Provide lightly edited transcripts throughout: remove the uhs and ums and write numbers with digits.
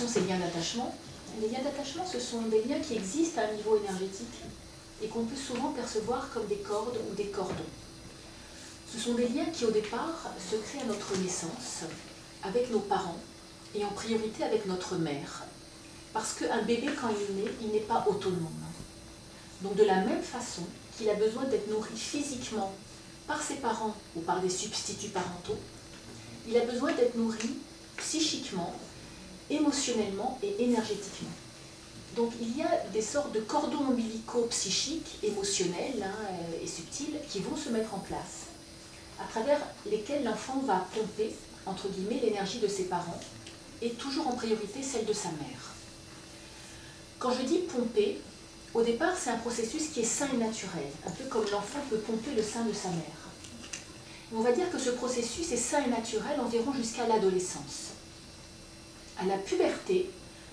sont ces liens d'attachement? Les liens d'attachement, ce sont des liens qui existent à un niveau énergétique et qu'on peut souvent percevoir comme des cordes ou des cordons. Ce sont des liens qui, au départ, se créent à notre naissance, avec nos parents, et en priorité avec notre mère. Parce qu'un bébé, quand il naît, il n'est pas autonome. Donc de la même façon qu'il a besoin d'être nourri physiquement par ses parents ou par des substituts parentaux, il a besoin d'être nourri psychiquement, émotionnellement et énergétiquement. Donc il y a des sortes de cordons ombilicaux psychiques, émotionnels et subtils qui vont se mettre en place, à travers lesquels l'enfant va pomper, entre guillemets, l'énergie de ses parents, et toujours en priorité celle de sa mère. Quand je dis pomper, au départ c'est un processus qui est sain et naturel, un peu comme l'enfant peut pomper le sein de sa mère. On va dire que ce processus est sain et naturel environ jusqu'à l'adolescence. À la puberté,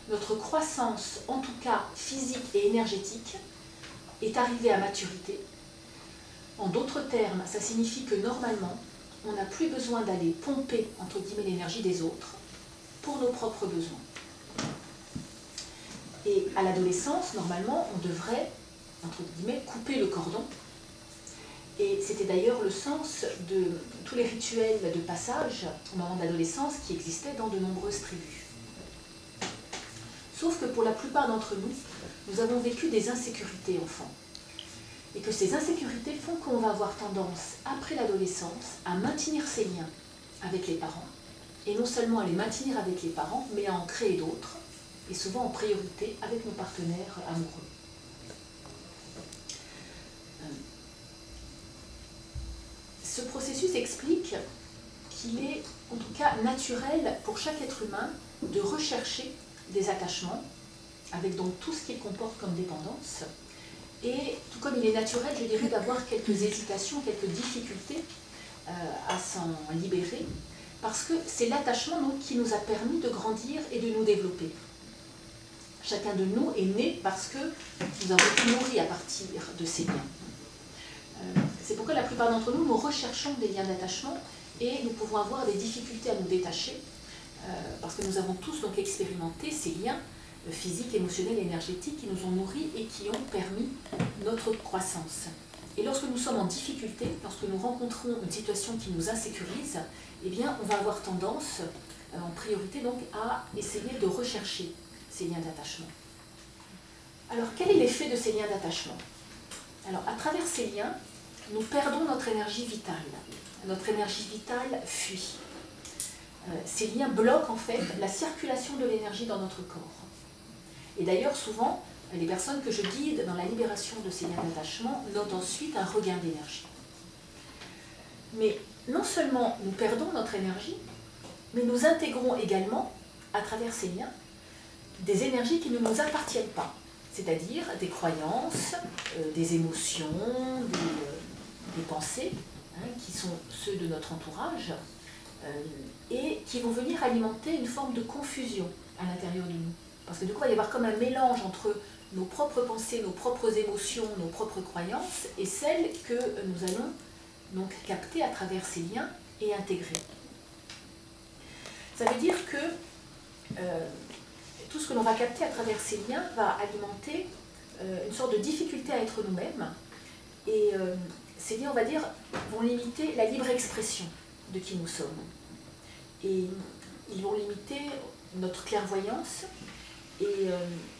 notre croissance, en tout cas physique et énergétique, est arrivée à maturité. En d'autres termes, ça signifie que normalement, on n'a plus besoin d'aller pomper, entre guillemets, l'énergie des autres pour nos propres besoins. Et à l'adolescence, normalement, on devrait, entre guillemets, couper le cordon. Et c'était d'ailleurs le sens de tous les rituels de passage au moment de l'adolescence qui existaient dans de nombreuses tribus. Sauf que pour la plupart d'entre nous, nous avons vécu des insécurités enfants. Et que ces insécurités font qu'on va avoir tendance, après l'adolescence, à maintenir ces liens avec les parents. Et non seulement à les maintenir avec les parents, mais à en créer d'autres, et souvent en priorité avec nos partenaires amoureux. Ce processus explique qu'il est, en tout cas, naturel pour chaque être humain de rechercher des attachements, avec donc tout ce qu'il comporte comme dépendance, et tout comme il est naturel, je dirais, d'avoir quelques hésitations, quelques difficultés à s'en libérer, parce que c'est l'attachement qui nous a permis de grandir et de nous développer. Chacun de nous est né parce que nous avons été nourris à partir de ces liens. C'est pourquoi la plupart d'entre nous, nous recherchons des liens d'attachement et nous pouvons avoir des difficultés à nous détacher, parce que nous avons tous donc expérimenté ces liens physiques, émotionnels et énergétiques qui nous ont nourris et qui ont permis notre croissance. Et lorsque nous sommes en difficulté, lorsque nous rencontrons une situation qui nous insécurise, eh bien, on va avoir tendance, en priorité, donc, à essayer de rechercher ces liens d'attachement. Alors, quel est l'effet de ces liens d'attachement? Alors, à travers ces liens, nous perdons notre énergie vitale. Notre énergie vitale fuit. Ces liens bloquent, en fait, la circulation de l'énergie dans notre corps. Et d'ailleurs, souvent, les personnes que je guide dans la libération de ces liens d'attachement notent ensuite un regain d'énergie. Mais non seulement nous perdons notre énergie, mais nous intégrons également, à travers ces liens, des énergies qui ne nous appartiennent pas, c'est-à-dire des croyances, des émotions, des pensées, qui sont ceux de notre entourage, et qui vont venir alimenter une forme de confusion à l'intérieur de nous. Parce que du coup, il va y avoir comme un mélange entre nos propres pensées, nos propres émotions, nos propres croyances, et celles que nous allons donc capter à travers ces liens et intégrer. Ça veut dire que tout ce que l'on va capter à travers ces liens va alimenter une sorte de difficulté à être nous-mêmes, et ces liens, on va dire, vont limiter la libre expression de qui nous sommes. Et ils vont limiter notre clairvoyance, et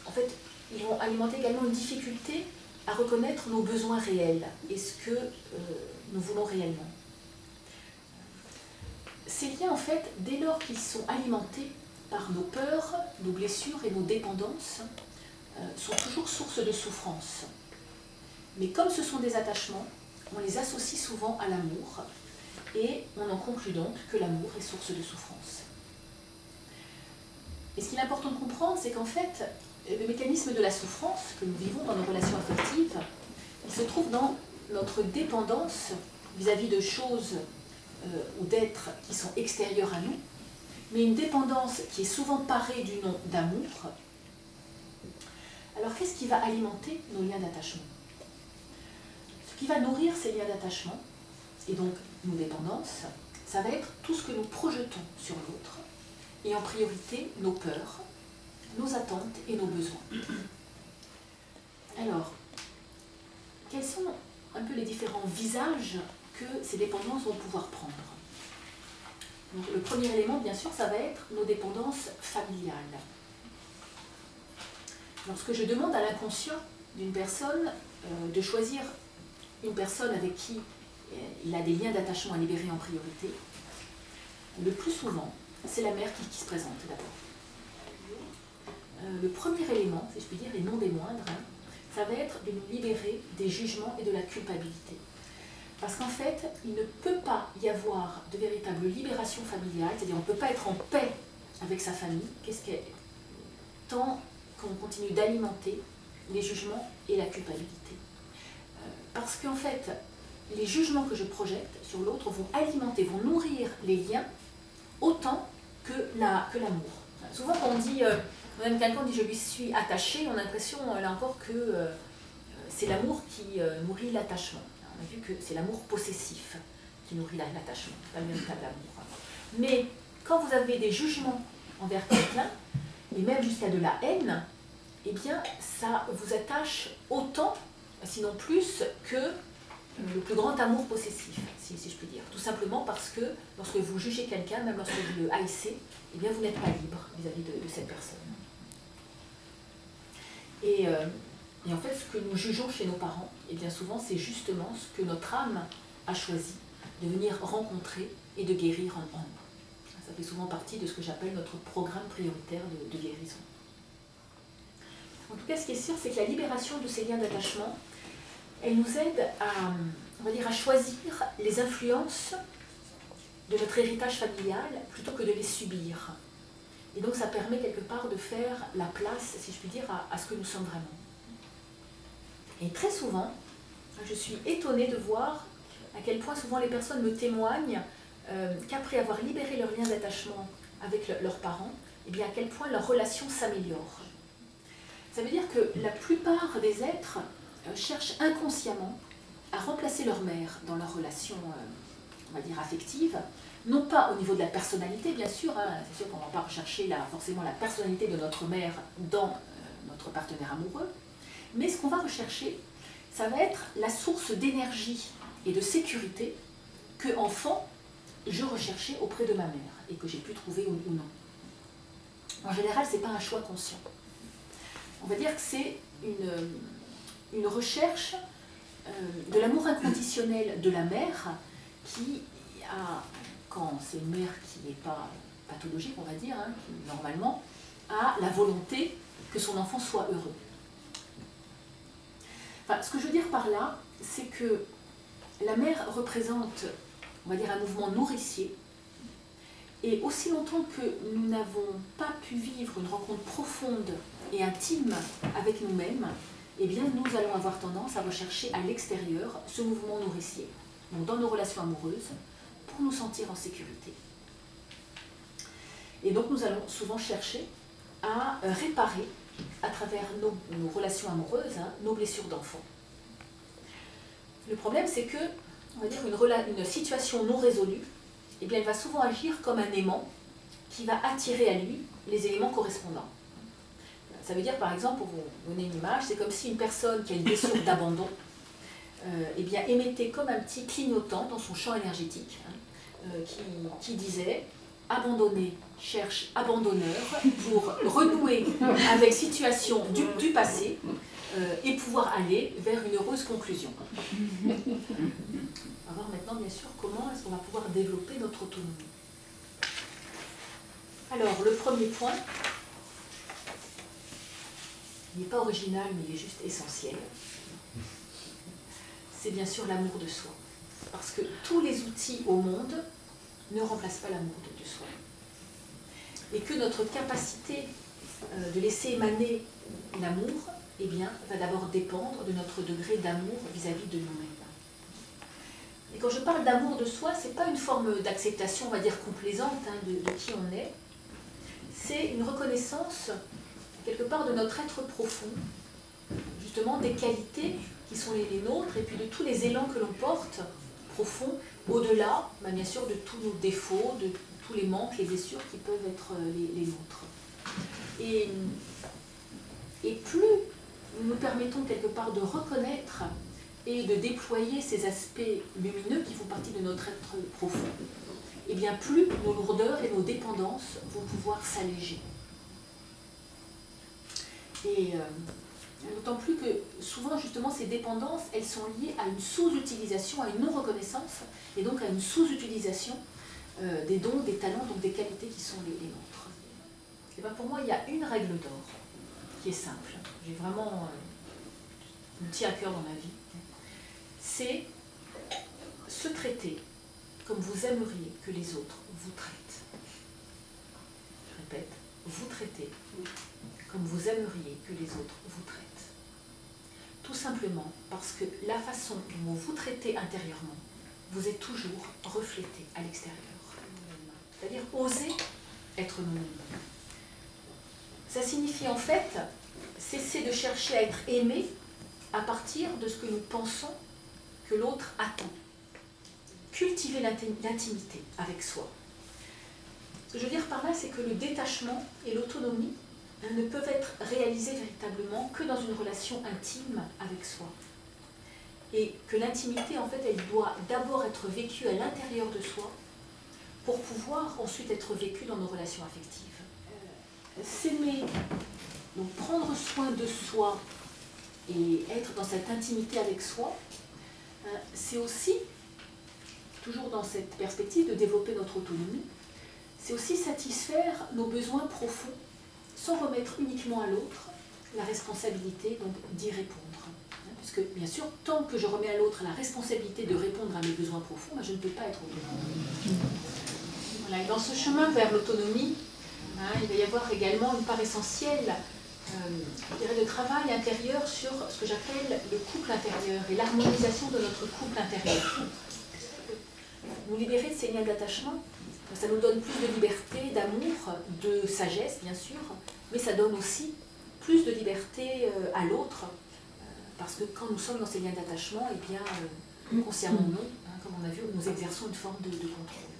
en fait, ils vont alimenter également une difficulté à reconnaître nos besoins réels et ce que nous voulons réellement. Ces liens, en fait, dès lors qu'ils sont alimentés par nos peurs, nos blessures et nos dépendances, sont toujours source de souffrance. Mais comme ce sont des attachements, on les associe souvent à l'amour, et on en conclut donc que l'amour est source de souffrance. Et ce qu'il est important de comprendre, c'est qu'en fait, le mécanisme de la souffrance que nous vivons dans nos relations affectives, il se trouve dans notre dépendance vis-à-vis de choses ou d'êtres qui sont extérieurs à nous, mais une dépendance qui est souvent parée du nom d'amour. Alors qu'est-ce qui va alimenter nos liens d'attachement? Ce qui va nourrir ces liens d'attachement, et donc nos dépendances, ça va être tout ce que nous projetons sur l'autre, et en priorité nos peurs, nos attentes et nos besoins. Alors, quels sont un peu les différents visages que ces dépendances vont pouvoir prendre? Donc, le premier élément, bien sûr, ça va être nos dépendances familiales. Lorsque je demande à l'inconscient d'une personne de choisir une personne avec qui il a des liens d'attachement à libérer en priorité, le plus souvent, c'est la mère qui se présente d'abord. Le premier élément, si je puis dire, et non des moindres, ça va être de nous libérer des jugements et de la culpabilité. Parce qu'en fait, il ne peut pas y avoir de véritable libération familiale, c'est-à-dire on ne peut pas être en paix avec sa famille, tant qu'on continue d'alimenter les jugements et la culpabilité. Parce qu'en fait, les jugements que je projette sur l'autre vont alimenter, vont nourrir les liens autant que l'amour. Souvent quand on dit, même quelqu'un dit je lui suis attaché, on a l'impression là encore que c'est l'amour qui nourrit l'attachement. On a vu que c'est l'amour possessif qui nourrit l'attachement, pas le véritable amour. Mais quand vous avez des jugements envers quelqu'un, et même jusqu'à de la haine, eh bien ça vous attache autant, sinon plus, que le plus grand amour possessif, si je puis dire. Tout simplement parce que lorsque vous jugez quelqu'un, même lorsque vous le haïssez, eh bien vous n'êtes pas libre vis-à-vis de cette personne. Et en fait, ce que nous jugeons chez nos parents, et bien souvent, c'est justement ce que notre âme a choisi de venir rencontrer et de guérir en nous. Ça fait souvent partie de ce que j'appelle notre programme prioritaire de guérison. En tout cas, ce qui est sûr, c'est que la libération de ces liens d'attachement, elle nous aide on va dire, à choisir les influences de notre héritage familial plutôt que de les subir. Et donc ça permet quelque part de faire la place, si je puis dire, à ce que nous sommes vraiment. Et très souvent, je suis étonnée de voir à quel point souvent les personnes me témoignent qu'après avoir libéré leurs liens d'attachement avec leurs parents, eh bien à quel point leur relation s'améliore. Ça veut dire que la plupart des êtres cherchent inconsciemment à remplacer leur mère dans leur relation, on va dire, affective, non pas au niveau de la personnalité, bien sûr, c'est sûr qu'on ne va pas rechercher forcément la personnalité de notre mère dans notre partenaire amoureux, mais ce qu'on va rechercher, ça va être la source d'énergie et de sécurité que, enfant, je recherchais auprès de ma mère et que j'ai pu trouver ou non. En général, ce n'est pas un choix conscient. On va dire que c'est une recherche de l'amour inconditionnel de la mère qui a, quand c'est une mère qui n'est pas pathologique, on va dire, qui normalement a la volonté que son enfant soit heureux. Enfin, ce que je veux dire par là, c'est que la mère représente, on va dire, un mouvement nourricier, et aussi longtemps que nous n'avons pas pu vivre une rencontre profonde et intime avec nous-mêmes, eh bien, nous allons avoir tendance à rechercher à l'extérieur ce mouvement nourricier, donc dans nos relations amoureuses, pour nous sentir en sécurité. Et donc, nous allons souvent chercher à réparer, à travers nos relations amoureuses, nos blessures d'enfant. Le problème, c'est que, on va dire, une situation non résolue, eh bien, elle va souvent agir comme un aimant qui va attirer à lui les éléments correspondants. Ça veut dire, par exemple, pour vous donner une image, c'est comme si une personne qui a une blessure d'abandon eh bien, émettait comme un petit clignotant dans son champ énergétique qui disait « Abandonné cherche abandonneur pour renouer avec situation du passé et pouvoir aller vers une heureuse conclusion. » On va voir maintenant, bien sûr, comment est-ce qu'on va pouvoir développer notre autonomie. Alors, le premier point, il n'est pas original, mais il est juste essentiel. C'est bien sûr l'amour de soi. Parce que tous les outils au monde ne remplacent pas l'amour de soi. Et que notre capacité de laisser émaner l'amour, eh bien, va d'abord dépendre de notre degré d'amour vis-à-vis de nous-mêmes. Et quand je parle d'amour de soi, ce n'est pas une forme d'acceptation, on va dire, complaisante de qui on est. C'est une reconnaissance, quelque part, de notre être profond, justement des qualités qui sont les nôtres, et puis de tous les élans que l'on porte, profonds, au-delà, bien sûr, de tous nos défauts, de tous les manques, les blessures qui peuvent être les nôtres. Et plus nous nous permettons quelque part de reconnaître et de déployer ces aspects lumineux qui font partie de notre être profond, et bien plus nos lourdeurs et nos dépendances vont pouvoir s'alléger. Et d'autant plus que souvent justement ces dépendances, elles sont liées à une sous-utilisation, à une non-reconnaissance, et donc à une sous-utilisation des dons, des talents, donc des qualités qui sont les nôtres. Et bien pour moi, il y a une règle d'or qui est simple. J'ai vraiment me tient à cœur dans ma vie. C'est se traiter comme vous aimeriez que les autres vous traitent. Je répète, vous traitez comme vous aimeriez que les autres vous traitent. Tout simplement parce que la façon dont vous vous traitez intérieurement vous est toujours reflétée à l'extérieur. C'est-à-dire oser être nous-mêmes. Ça signifie en fait cesser de chercher à être aimé à partir de ce que nous pensons que l'autre attend. Cultiver l'intimité avec soi. Ce que je veux dire par là, c'est que le détachement et l'autonomie ne peuvent être réalisés véritablement que dans une relation intime avec soi. Et que l'intimité, en fait, elle doit d'abord être vécue à l'intérieur de soi pour pouvoir ensuite être vécue dans nos relations affectives. S'aimer, donc prendre soin de soi et être dans cette intimité avec soi, c'est aussi, toujours dans cette perspective de développer notre autonomie, c'est aussi satisfaire nos besoins profonds sans remettre uniquement à l'autre la responsabilité d'y répondre. Puisque, bien sûr, tant que je remets à l'autre la responsabilité de répondre à mes besoins profonds, je ne peux pas être autonome. Voilà, et dans ce chemin vers l'autonomie, il va y avoir également une part essentielle je dirais, de travail intérieur sur ce que j'appelle le couple intérieur et l'harmonisation de notre couple intérieur. Nous libérer de ces liens d'attachement, ça nous donne plus de liberté, d'amour, de sagesse bien sûr, mais ça donne aussi plus de liberté à l'autre, parce que quand nous sommes dans ces liens d'attachement, eh bien, consciemment ou non, comme on a vu, nous exerçons une forme de contrôle.